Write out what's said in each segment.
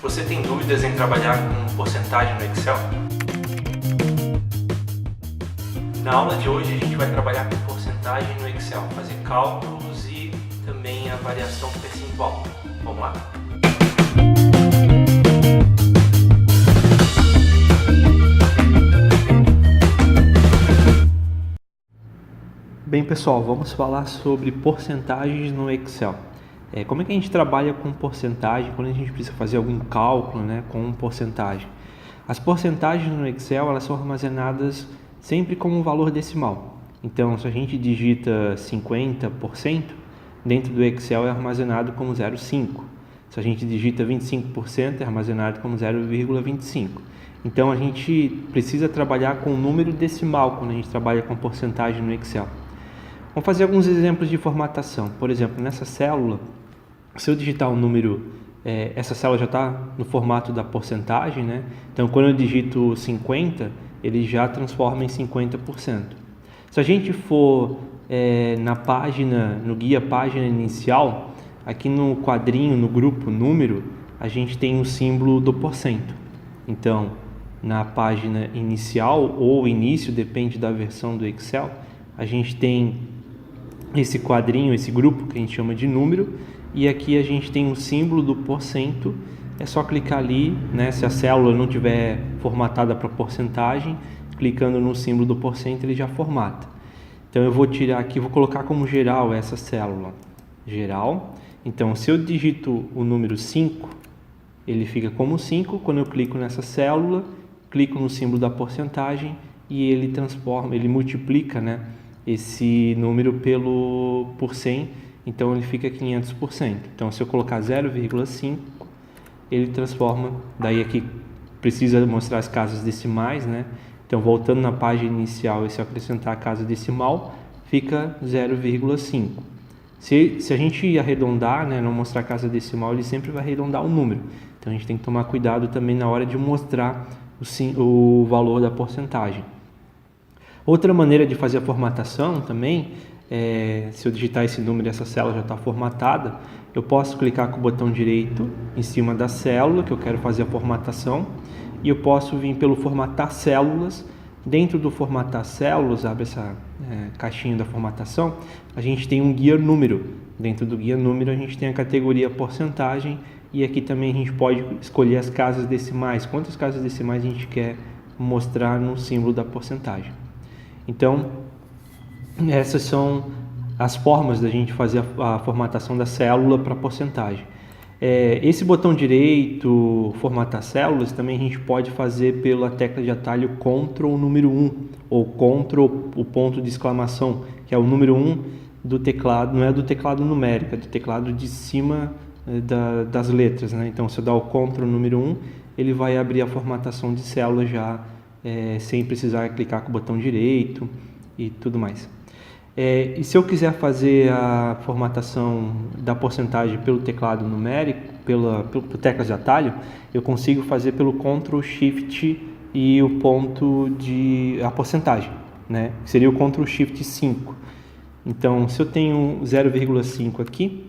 Você tem dúvidas em trabalhar com porcentagem no Excel? Na aula de hoje a gente vai trabalhar com porcentagem no Excel, fazer cálculos e também a variação percentual. Vamos lá! Bem pessoal, vamos falar sobre porcentagens no Excel. Como é que a gente trabalha com porcentagem quando a gente precisa fazer algum cálculo, com porcentagem? As porcentagens no Excel elas são armazenadas sempre como um valor decimal. Então, se a gente digita 50%, dentro do Excel é armazenado como 0,5. Se a gente digita 25%, é armazenado como 0,25. Então, a gente precisa trabalhar com um número decimal quando a gente trabalha com porcentagem no Excel. Vamos fazer alguns exemplos de formatação. Por exemplo, nessa célula, se eu digitar um número, essa célula já está no formato da porcentagem, Então, quando eu digito 50, ele já transforma em 50%. Se a gente for na página, no guia página inicial, aqui no quadrinho, no grupo número, a gente tem o símbolo do porcento. Então, na página inicial ou início, depende da versão do Excel, a gente tem esse quadrinho, esse grupo que a gente chama de número, e aqui a gente tem um símbolo do porcento. É só clicar ali, se a célula não tiver formatada para porcentagem, clicando no símbolo do porcento ele já formata. Então eu vou tirar aqui, vou colocar como geral essa célula, geral. Então se eu digito o número 5, ele fica como 5, quando eu clico nessa célula, clico no símbolo da porcentagem e ele transforma, ele multiplica, esse número por 100, então ele fica 500%. Então se eu colocar 0,5, ele transforma, daí aqui precisa mostrar as casas decimais, Então voltando na página inicial e se eu acrescentar a casa decimal, fica 0,5. Se a gente arredondar, não mostrar a casa decimal, ele sempre vai arredondar o número. Então a gente tem que tomar cuidado também na hora de mostrar o valor da porcentagem. Outra maneira de fazer a formatação também, se eu digitar esse número e essa célula já está formatada, eu posso clicar com o botão direito em cima da célula que eu quero fazer a formatação e eu posso vir pelo formatar células. Dentro do formatar células, abre essa caixinha da formatação, a gente tem um guia número. Dentro do guia número a gente tem a categoria porcentagem e aqui também a gente pode escolher as casas decimais, quantas casas decimais a gente quer mostrar no símbolo da porcentagem. Então, essas são as formas da gente fazer a formatação da célula para porcentagem. Esse botão direito, formatar células, também a gente pode fazer pela tecla de atalho Ctrl número 1 ou Ctrl o ponto de exclamação, que é o número 1 do teclado, não é do teclado numérico, é do teclado de cima das letras, Então, se eu dar o Ctrl número 1, ele vai abrir a formatação de célula já, sem precisar clicar com o botão direito e tudo mais. E se eu quiser fazer a formatação da porcentagem pelo teclado numérico, pela tecla de atalho, eu consigo fazer pelo Ctrl Shift e o ponto de a porcentagem, que seria o Ctrl Shift 5. Então, se eu tenho 0,5 aqui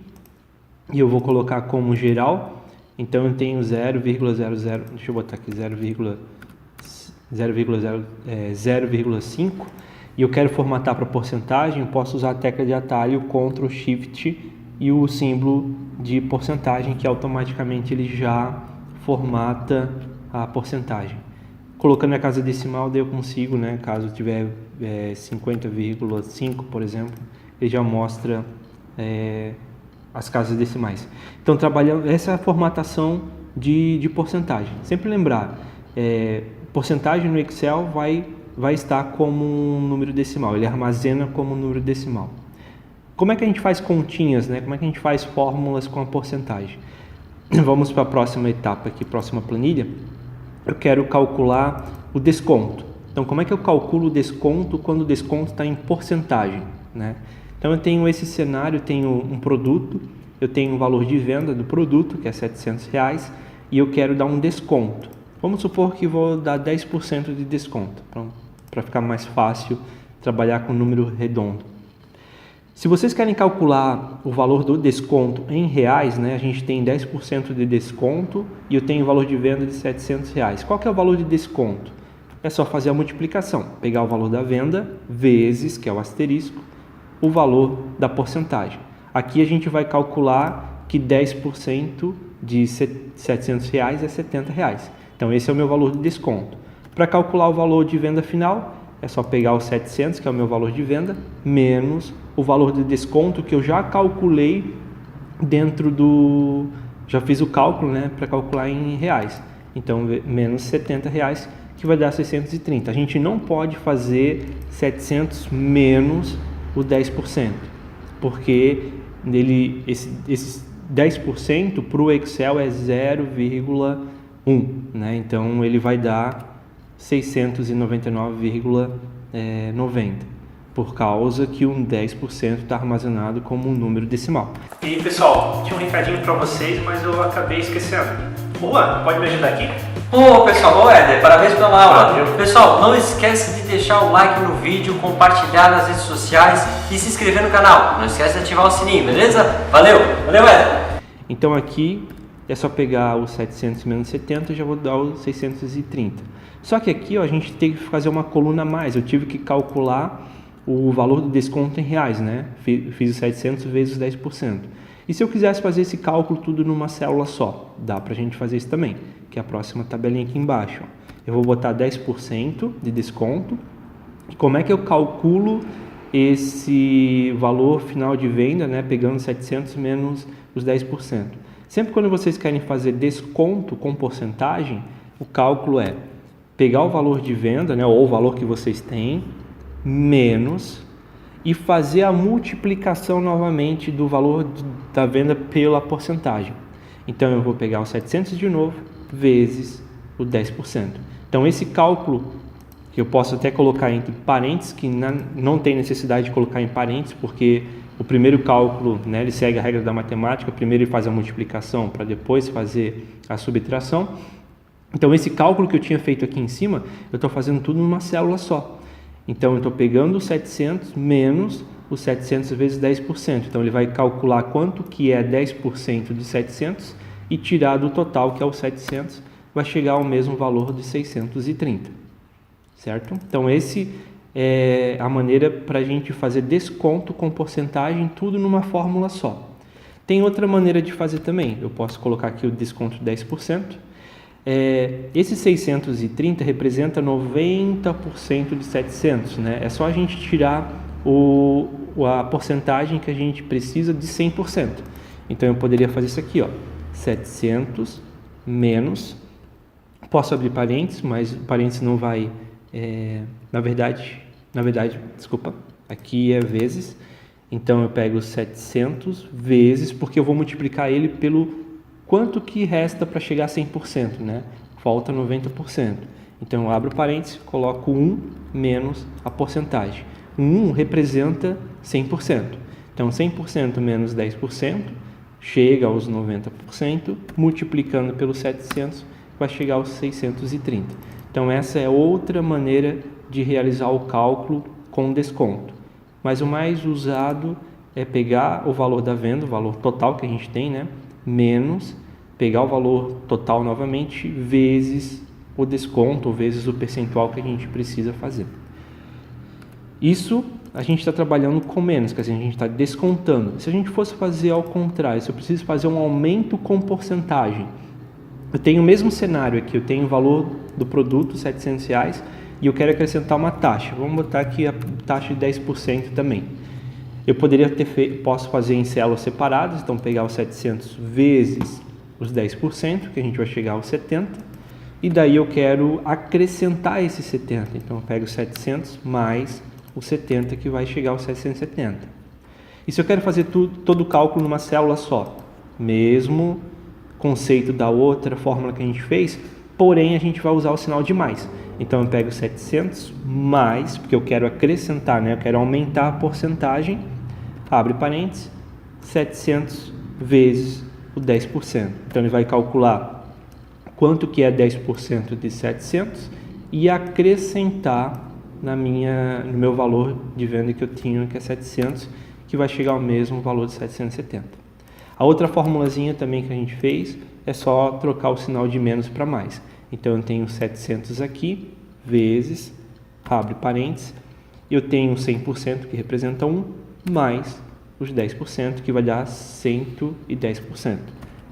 e eu vou colocar como geral, então eu tenho 0,00, deixa eu botar aqui 0,5 e eu quero formatar para porcentagem, eu posso usar a tecla de atalho Ctrl Shift e o símbolo de porcentagem, que automaticamente ele já formata a porcentagem. Colocando a casa decimal, daí eu consigo, caso tiver 50,5, por exemplo, ele já mostra as casas decimais. Então, trabalhando essa é a formatação de porcentagem. Sempre lembrar, porcentagem no Excel vai estar como um número decimal, ele armazena como um número decimal. Como é que a gente faz continhas, Como é que a gente faz fórmulas com a porcentagem? Vamos para a próxima etapa aqui, próxima planilha. Eu quero calcular o desconto. Então, como é que eu calculo o desconto quando o desconto está em porcentagem, Então, eu tenho esse cenário, eu tenho um produto, eu tenho um valor de venda do produto, que é R$700, e eu quero dar um desconto. Vamos supor que vou dar 10% de desconto, para ficar mais fácil trabalhar com um número redondo. Se vocês querem calcular o valor do desconto em reais, né, a gente tem 10% de desconto e eu tenho o valor de venda de R$700. Qual que é o valor de desconto? É só fazer a multiplicação, pegar o valor da venda vezes, que é o asterisco, o valor da porcentagem. Aqui a gente vai calcular que 10% de R$700 é R$70. Então esse é o meu valor de desconto. Para calcular o valor de venda final, é só pegar os 700, que é o meu valor de venda, menos o valor de desconto que eu já calculei dentro do... Já fiz o cálculo, né, para calcular em reais. Então, menos R$70, que vai dar 630. A gente não pode fazer 700 menos o 10%, porque esses 10% para o Excel é 0,1, né? Então, ele vai dar 699,90, por causa que um 10% está armazenado como um número decimal. E pessoal, tinha um recadinho para vocês, mas eu acabei esquecendo. Juan, pode me ajudar aqui? Pessoal, Éder, parabéns pela aula. Pessoal, não esquece de deixar o like no vídeo, compartilhar nas redes sociais e se inscrever no canal. Não esquece de ativar o sininho, beleza? Valeu, Éder. Então aqui é só pegar os 700 menos 70 e já vou dar os 630. Só que aqui, ó, a gente tem que fazer uma coluna a mais. Eu tive que calcular o valor do desconto em reais, né? Fiz os 700 vezes os 10%. E se eu quisesse fazer esse cálculo tudo numa célula só? Dá pra gente fazer isso também, que é a próxima tabelinha aqui embaixo. Ó. Eu vou botar 10% de desconto. E como é que eu calculo esse valor final de venda, né? Pegando 700 menos os 10%. Sempre quando vocês querem fazer desconto com porcentagem, o cálculo é pegar o valor de venda, né? Ou o valor que vocês têm, menos, e fazer a multiplicação novamente do valor da venda pela porcentagem. Então eu vou pegar os 700 de novo, vezes o 10%. Então esse cálculo, que eu posso até colocar entre parênteses, que não tem necessidade de colocar em parênteses, porque o primeiro cálculo, né, ele segue a regra da matemática, primeiro ele faz a multiplicação para depois fazer a subtração. Então esse cálculo que eu tinha feito aqui em cima, eu estou fazendo tudo numa célula só. Então, eu estou pegando os 700 menos os 700 vezes 10%. Então, ele vai calcular quanto que é 10% de 700 e tirar do total, que é o 700, vai chegar ao mesmo valor de 630. Certo? Então, esse é a maneira para a gente fazer desconto com porcentagem, tudo numa fórmula só. Tem outra maneira de fazer também. Eu posso colocar aqui o desconto de 10%. Esse 630 representa 90% de 700, né? É só a gente tirar a porcentagem que a gente precisa de 100%. Então eu poderia fazer isso aqui, ó, 700 menos, posso abrir parênteses, mas parênteses não vai, na verdade, desculpa, aqui é vezes. Então eu pego 700 vezes, porque eu vou multiplicar ele pelo quanto que resta para chegar a 100%, né? Falta 90%. Então, eu abro parênteses, coloco 1 menos a porcentagem. 1 representa 100%. Então, 100% menos 10% chega aos 90%, multiplicando pelos 700, vai chegar aos 630. Então, essa é outra maneira de realizar o cálculo com desconto. Mas o mais usado é pegar o valor da venda, o valor total que a gente tem, né? Menos, pegar o valor total novamente, vezes o desconto, vezes o percentual que a gente precisa fazer. Isso a gente está trabalhando com menos, quer dizer, a gente está descontando. Se a gente fosse fazer ao contrário, se eu preciso fazer um aumento com porcentagem, eu tenho o mesmo cenário aqui, eu tenho o valor do produto, R$700, e eu quero acrescentar uma taxa. Vamos botar aqui a taxa de 10% também. Eu poderia posso fazer em células separadas, então pegar os 700 vezes os 10%, que a gente vai chegar aos 70, e daí eu quero acrescentar esses 70, então eu pego os 700 mais os 70, que vai chegar aos 770. E se eu quero fazer todo o cálculo numa célula só, mesmo conceito da outra fórmula que a gente fez, porém a gente vai usar o sinal de mais. Então eu pego 700 mais, porque eu quero acrescentar, né? Eu quero aumentar a porcentagem, abre parênteses, 700 vezes o 10%. Então ele vai calcular quanto que é 10% de 700 e acrescentar no meu valor de venda que eu tinha, que é 700, que vai chegar ao mesmo valor de 770. A outra formulazinha também que a gente fez é só trocar o sinal de menos para mais. Então eu tenho 700 aqui, vezes, abre parênteses, eu tenho 100% que representa 1, mais os 10% que vai dar 110%.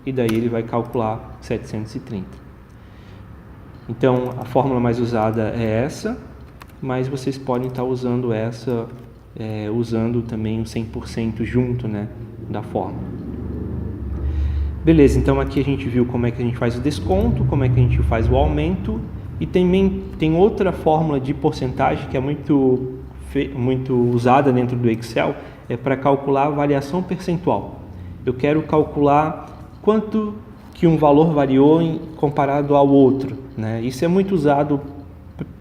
E daí ele vai calcular 730. Então a fórmula mais usada é essa, mas vocês podem estar usando essa, usando também o 100% junto, né, da fórmula. Beleza, então aqui a gente viu como é que a gente faz o desconto, como é que a gente faz o aumento, e também tem outra fórmula de porcentagem que é muito usada dentro do Excel, é para calcular a variação percentual. Eu quero calcular quanto que um valor variou comparado ao outro, né? Isso é muito usado,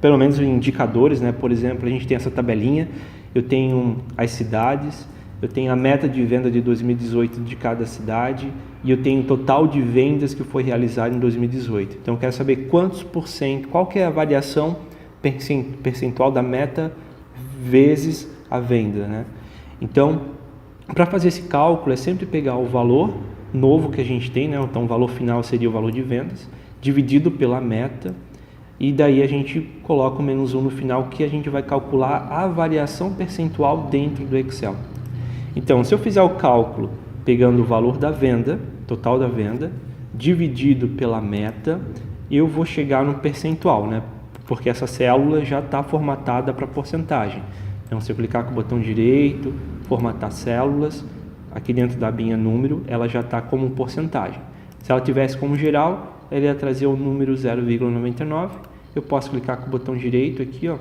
pelo menos em indicadores, né? Por exemplo, a gente tem essa tabelinha, eu tenho as cidades, eu tenho a meta de venda de 2018 de cada cidade e eu tenho o total de vendas que foi realizado em 2018. Então eu quero saber quantos por cento, qual que é a variação percentual da meta vezes a venda, né? Então, para fazer esse cálculo é sempre pegar o valor novo que a gente tem, né? Então o valor final seria o valor de vendas, dividido pela meta, e daí a gente coloca o menos 1 no final, que a gente vai calcular a variação percentual dentro do Excel. Então, se eu fizer o cálculo pegando o valor da venda, total da venda, dividido pela meta, eu vou chegar no percentual, né? Porque essa célula já está formatada para porcentagem. Então, se eu clicar com o botão direito, formatar células, aqui dentro da abinha número, ela já está como porcentagem. Se ela tivesse como geral, ela ia trazer o número 0,99. Eu posso clicar com o botão direito aqui, ó,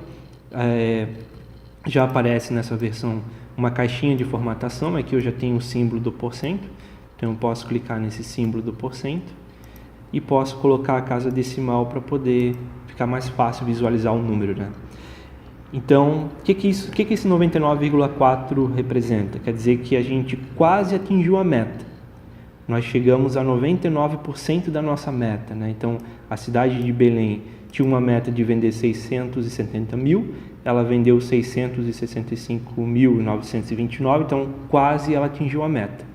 já aparece nessa versão uma caixinha de formatação, aqui eu já tenho o símbolo do porcento, então eu posso clicar nesse símbolo do porcento e posso colocar a casa decimal para poder ficar mais fácil visualizar o número, né? Então, o que esse 99,4 representa? Quer dizer que a gente quase atingiu a meta. Nós chegamos a 99% da nossa meta, né? Então, a cidade de Belém tinha uma meta de vender 670 mil, ela vendeu 665.929, então quase ela atingiu a meta.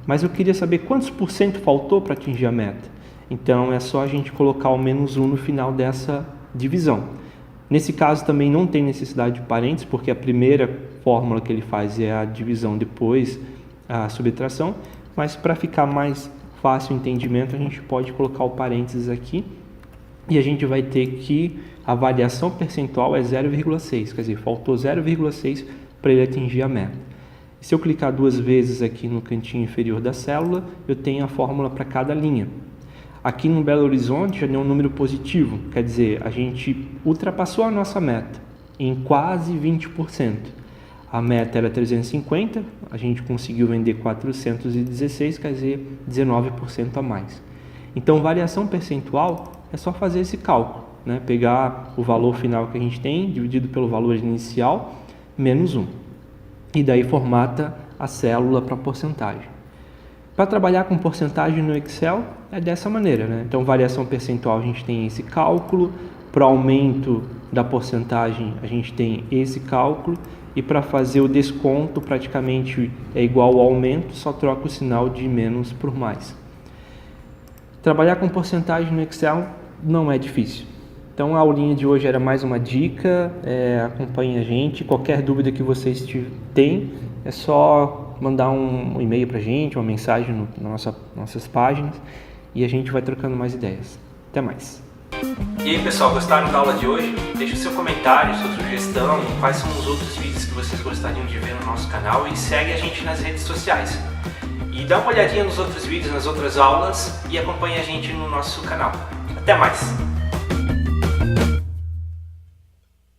Mas eu queria saber quantos por cento faltou para atingir a meta. Então é só a gente colocar o menos 1 no final dessa divisão. Nesse caso também não tem necessidade de parênteses, porque a primeira fórmula que ele faz é a divisão, depois a subtração, mas para ficar mais fácil o entendimento, a gente pode colocar o parênteses aqui, e a gente vai ter que a variação percentual é 0,6, quer dizer, faltou 0,6 para ele atingir a meta. Se eu clicar duas vezes aqui no cantinho inferior da célula, eu tenho a fórmula para cada linha. Aqui no Belo Horizonte já deu um número positivo, quer dizer, a gente ultrapassou a nossa meta em quase 20%. A meta era 350, a gente conseguiu vender 416, quer dizer, 19% a mais. Então, variação percentual é só fazer esse cálculo, né? Pegar o valor final que a gente tem, dividido pelo valor inicial, menos 1. E daí formata a célula para porcentagem. Para trabalhar com porcentagem no Excel é dessa maneira, né? Então, variação percentual a gente tem esse cálculo, para o aumento da porcentagem a gente tem esse cálculo, e para fazer o desconto praticamente é igual ao aumento, só troca o sinal de menos por mais. Trabalhar com porcentagem no Excel não é difícil. Então a aulinha de hoje era mais uma dica, acompanhe a gente, qualquer dúvida que vocês tenham, é só mandar um e-mail para a gente, uma mensagem nas nossas páginas, e a gente vai trocando mais ideias. Até mais! E aí pessoal, gostaram da aula de hoje? Deixe o seu comentário, sua sugestão, quais são os outros vídeos que vocês gostariam de ver no nosso canal, e segue a gente nas redes sociais. E dá uma olhadinha nos outros vídeos, nas outras aulas, e acompanhe a gente no nosso canal. Até mais!